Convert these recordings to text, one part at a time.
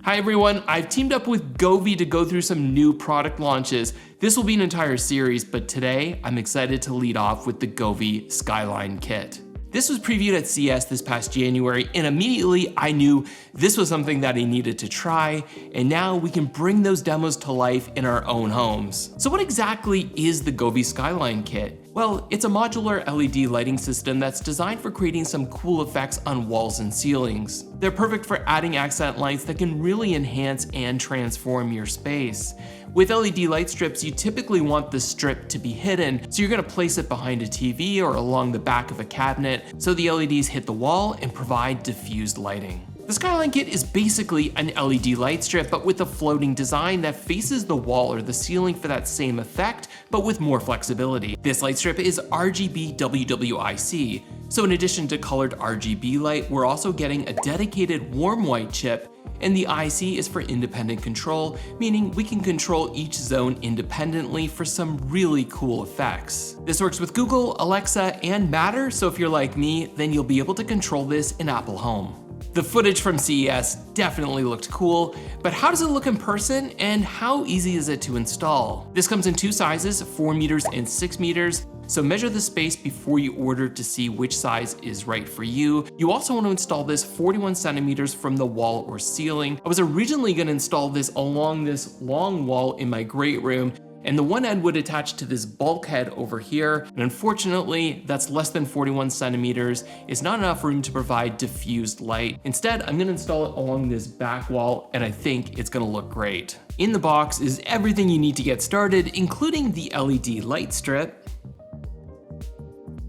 Hi everyone, I've teamed up with Govee to go through some new product launches. This will be an entire series, but today I'm excited to lead off with the Govee Skyline Kit. This was previewed at CES this past January, and immediately I knew this was something that I needed to try, and now we can bring those demos to life in our own homes. So what exactly is the Govee Skyline Kit? Well, it's a modular LED lighting system that's designed for creating some cool effects on walls and ceilings. They're perfect for adding accent lights that can really enhance and transform your space. With LED light strips, you typically want the strip to be hidden, so you're gonna place it behind a TV or along the back of a cabinet so the LEDs hit the wall and provide diffused lighting. The Skyline Kit is basically an LED light strip, but with a floating design that faces the wall or the ceiling for that same effect, but with more flexibility. This light strip is RGB WWIC, so in addition to colored RGB light, we're also getting a dedicated warm white chip, and the IC is for independent control, meaning we can control each zone independently for some really cool effects. This works with Google, Alexa, and Matter, so if you're like me, then you'll be able to control this in Apple Home. The footage from CES definitely looked cool, but how does it look in person and how easy is it to install? This comes in two sizes, 4 meters and 6 meters, so measure the space before you order to see which size is right for you. You also want to install this 41 centimeters from the wall or ceiling. I was originally going to install this along this long wall in my great room, and the one end would attach to this bulkhead over here, and unfortunately, that's less than 41 centimeters. It's not enough room to provide diffused light. Instead, I'm gonna install it along this back wall, and I think it's gonna look great. In the box is everything you need to get started, including the LED light strip.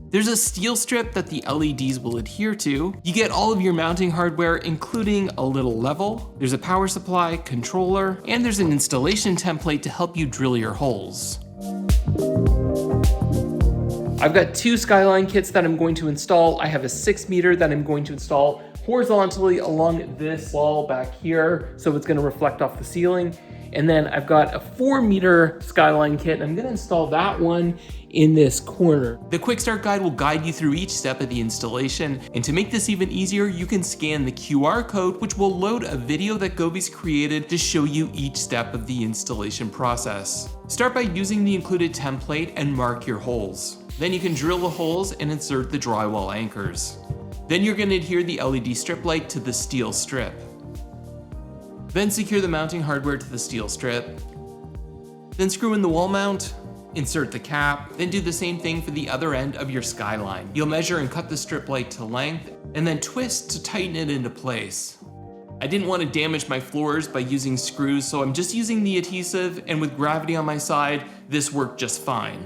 There's a steel strip that the LEDs will adhere to. You get all of your mounting hardware, including a little level. There's a power supply, controller, and there's an installation template to help you drill your holes. I've got two Skyline kits that I'm going to install. I have a 6 meter that I'm going to install horizontally along this wall back here, so it's gonna reflect off the ceiling. And then I've got a 4 meter Skyline kit, and I'm gonna install that one in this corner. The quick start guide will guide you through each step of the installation, and to make this even easier, you can scan the QR code, which will load a video that Govee's created to show you each step of the installation process. Start by using the included template and mark your holes. Then you can drill the holes and insert the drywall anchors. Then you're gonna adhere the LED strip light to the steel strip. Then secure the mounting hardware to the steel strip. Then screw in the wall mount, insert the cap, then do the same thing for the other end of your Skyline. You'll measure and cut the strip light to length, and then twist to tighten it into place. I didn't want to damage my floors by using screws, so I'm just using the adhesive, and with gravity on my side, this worked just fine.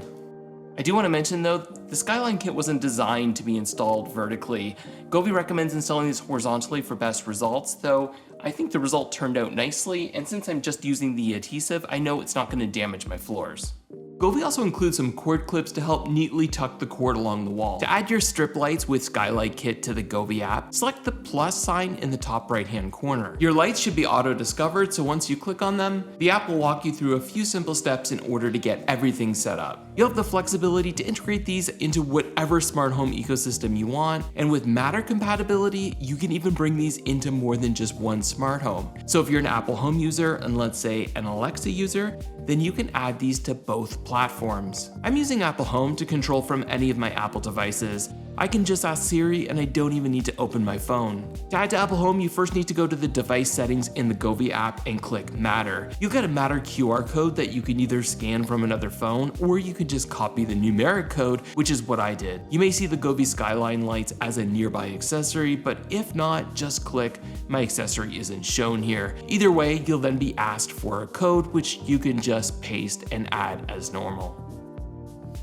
I do want to mention though, the Skyline Kit wasn't designed to be installed vertically. Govee recommends installing this horizontally for best results, though I think the result turned out nicely, and since I'm just using the adhesive, I know it's not going to damage my floors. Govee also includes some cord clips to help neatly tuck the cord along the wall. To add your strip lights with Skyline Kit to the Govee app, select the plus sign in the top right hand corner. Your lights should be auto-discovered, so once you click on them, the app will walk you through a few simple steps in order to get everything set up. You'll have the flexibility to integrate these into whatever smart home ecosystem you want, and with Matter compatibility, you can even bring these into more than just one smart home. So if you're an Apple Home user and let's say an Alexa user, then you can add these to both platforms. I'm using Apple Home to control from any of my Apple devices. I can just ask Siri and I don't even need to open my phone. To add to Apple Home, you first need to go to the device settings in the Govee app and click Matter. You'll get a Matter QR code that you can either scan from another phone or you can just copy the numeric code, which is what I did. You may see the Govee Skyline lights as a nearby accessory, but if not, just click My accessory isn't shown here. Either way, you'll then be asked for a code, which you can just paste and add as normal.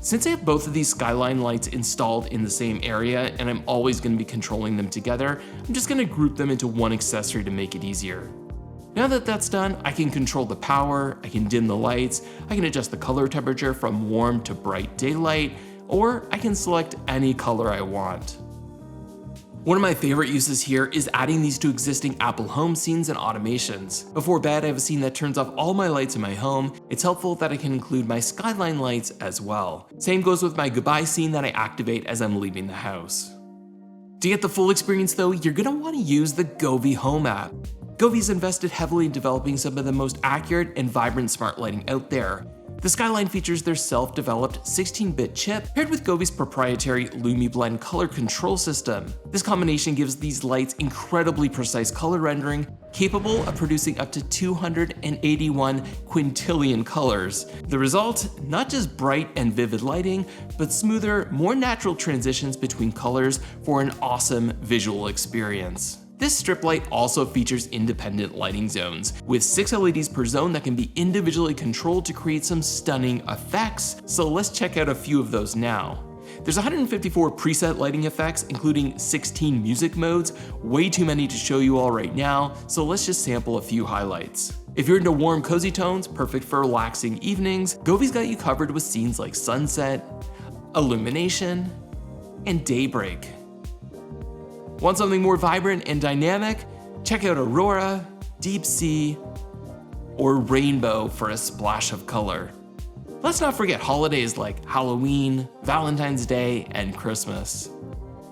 Since I have both of these Skyline lights installed in the same area and I'm always going to be controlling them together, I'm just going to group them into one accessory to make it easier. Now that that's done, I can control the power, I can dim the lights, I can adjust the color temperature from warm to bright daylight, or I can select any color I want. One of my favorite uses here is adding these to existing Apple Home scenes and automations. Before bed, I have a scene that turns off all my lights in my home. It's helpful that I can include my Skyline lights as well. Same goes with my goodbye scene that I activate as I'm leaving the house. To get the full experience though, you're gonna wanna use the Govee Home app. Govee's invested heavily in developing some of the most accurate and vibrant smart lighting out there. The Skyline features their self-developed 16-bit chip paired with Govee's proprietary LumiBlend color control system. This combination gives these lights incredibly precise color rendering, capable of producing up to 281 quintillion colors. The result, not just bright and vivid lighting, but smoother, more natural transitions between colors for an awesome visual experience. This strip light also features independent lighting zones, with 6 LEDs per zone that can be individually controlled to create some stunning effects. So let's check out a few of those now. There's 154 preset lighting effects, including 16 music modes, way too many to show you all right now, so let's just sample a few highlights. If you're into warm, cozy tones, perfect for relaxing evenings, Govee's got you covered with scenes like sunset, illumination, and daybreak. Want something more vibrant and dynamic? Check out Aurora, Deep Sea, or Rainbow for a splash of color. Let's not forget holidays like Halloween, Valentine's Day, and Christmas.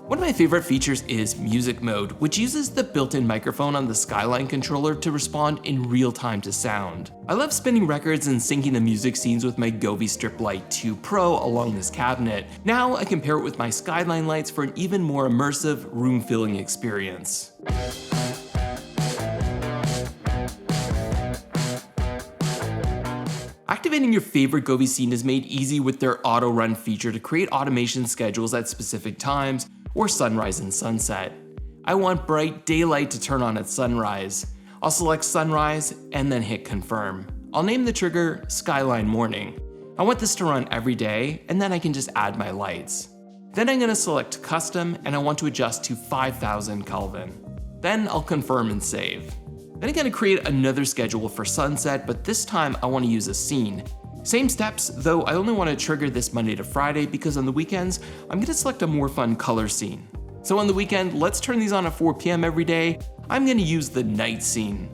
One of my favorite features is Music Mode, which uses the built-in microphone on the Skyline controller to respond in real time to sound. I love spinning records and syncing the music scenes with my Govee Strip Light 2 Pro along this cabinet. Now I can pair it with my Skyline lights for an even more immersive, room-filling experience. Activating your favorite Govee scene is made easy with their AutoRun feature to create automation schedules at specific times, or sunrise and sunset. I want bright daylight to turn on at sunrise. I'll select sunrise and then hit confirm. I'll name the trigger Skyline Morning. I want this to run every day, and then I can just add my lights. Then I'm gonna select custom, and I want to adjust to 5000 Kelvin. Then I'll confirm and save. Then I'm gonna create another schedule for sunset, but this time I wanna use a scene. Same steps, though I only want to trigger this Monday to Friday because on the weekends, I'm going to select a more fun color scene. So on the weekend, let's turn these on at 4 p.m. every day. I'm going to use the night scene.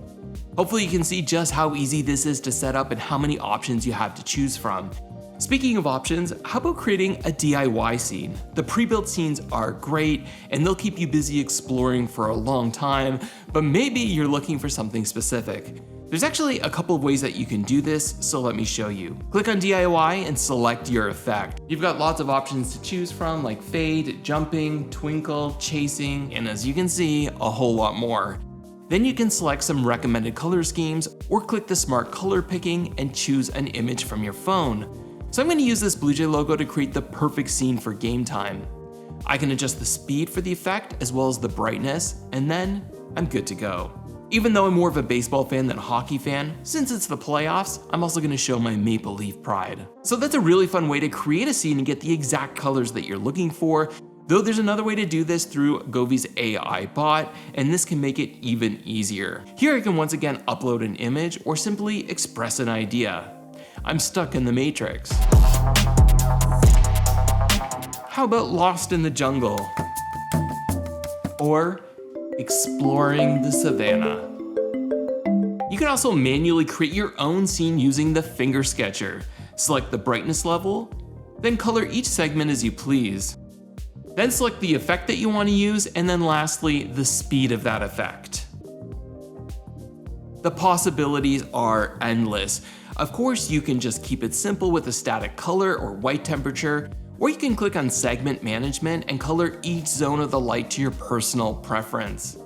Hopefully you can see just how easy this is to set up and how many options you have to choose from. Speaking of options, how about creating a DIY scene? The pre-built scenes are great and they'll keep you busy exploring for a long time, but maybe you're looking for something specific. There's actually a couple of ways that you can do this, so let me show you. Click on DIY and select your effect. You've got lots of options to choose from, like fade, jumping, twinkle, chasing, and as you can see, a whole lot more. Then you can select some recommended color schemes or click the smart color picking and choose an image from your phone. So I'm going to use this Blue Jay logo to create the perfect scene for game time. I can adjust the speed for the effect as well as the brightness, and then I'm good to go. Even though I'm more of a baseball fan than a hockey fan, since it's the playoffs, I'm also going to show my Maple Leaf pride. So that's a really fun way to create a scene and get the exact colors that you're looking for, though there's another way to do this through Govee's AI bot, and this can make it even easier. Here I can once again upload an image or simply express an idea. I'm stuck in the Matrix. How about Lost in the Jungle? Or exploring the savannah. You can also manually create your own scene using the finger sketcher. Select the brightness level, then color each segment as you please. Then select the effect that you want to use, and then lastly, the speed of that effect. The possibilities are endless. Of course, you can just keep it simple with a static color or white temperature, or you can click on segment management and color each zone of the light to your personal preference.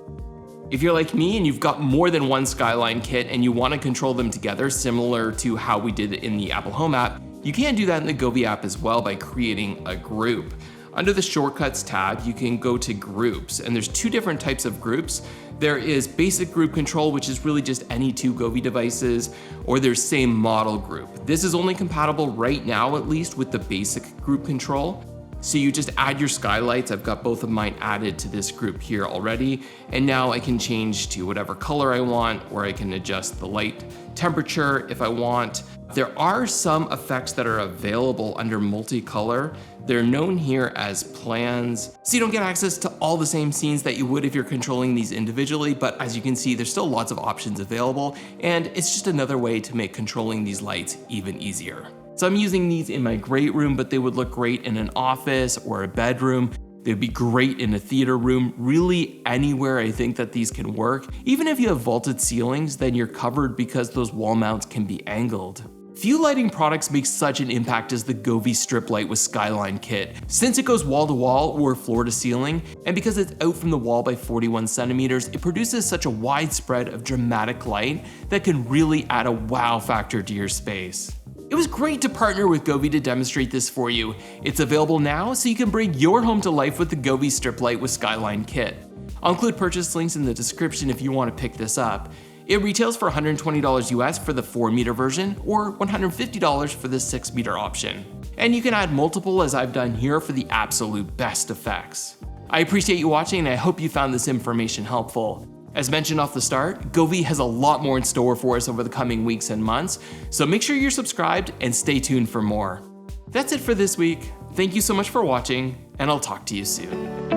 If you're like me and you've got more than one Skyline kit and you want to control them together, similar to how we did in the Apple Home app, you can do that in the Govee app as well by creating a group. Under the Shortcuts tab, you can go to Groups, and there's two different types of groups. There is Basic Group Control, which is really just any two Govee devices, or there's Same Model Group. This is only compatible right now, at least, with the Basic Group Control. So you just add your skylights. I've got both of mine added to this group here already, and now I can change to whatever color I want, or I can adjust the light temperature if I want. There are some effects that are available under multicolor. They're known here as plans, so you don't get access to all the same scenes that you would if you're controlling these individually, but as you can see, there's still lots of options available, and it's just another way to make controlling these lights even easier. So I'm using these in my great room, but they would look great in an office or a bedroom. They'd be great in a theater room, really anywhere I think that these can work. Even if you have vaulted ceilings, then you're covered because those wall mounts can be angled. Few lighting products make such an impact as the Govee strip light with Skyline Kit, since it goes wall to wall or floor to ceiling, and because it's out from the wall by 41 centimeters, it produces such a wide spread of dramatic light that can really add a wow factor to your space. It was great to partner with Govee to demonstrate this for you. It's available now, so you can bring your home to life with the Govee strip light with Skyline Kit. I'll include purchase links in the description if you want to pick this up. It retails for $120 US for the 4-meter version, or $150 for the 6-meter option. And you can add multiple as I've done here for the absolute best effects. I appreciate you watching and I hope you found this information helpful. As mentioned off the start, Govee has a lot more in store for us over the coming weeks and months, so make sure you're subscribed and stay tuned for more. That's it for this week. Thank you so much for watching, and I'll talk to you soon.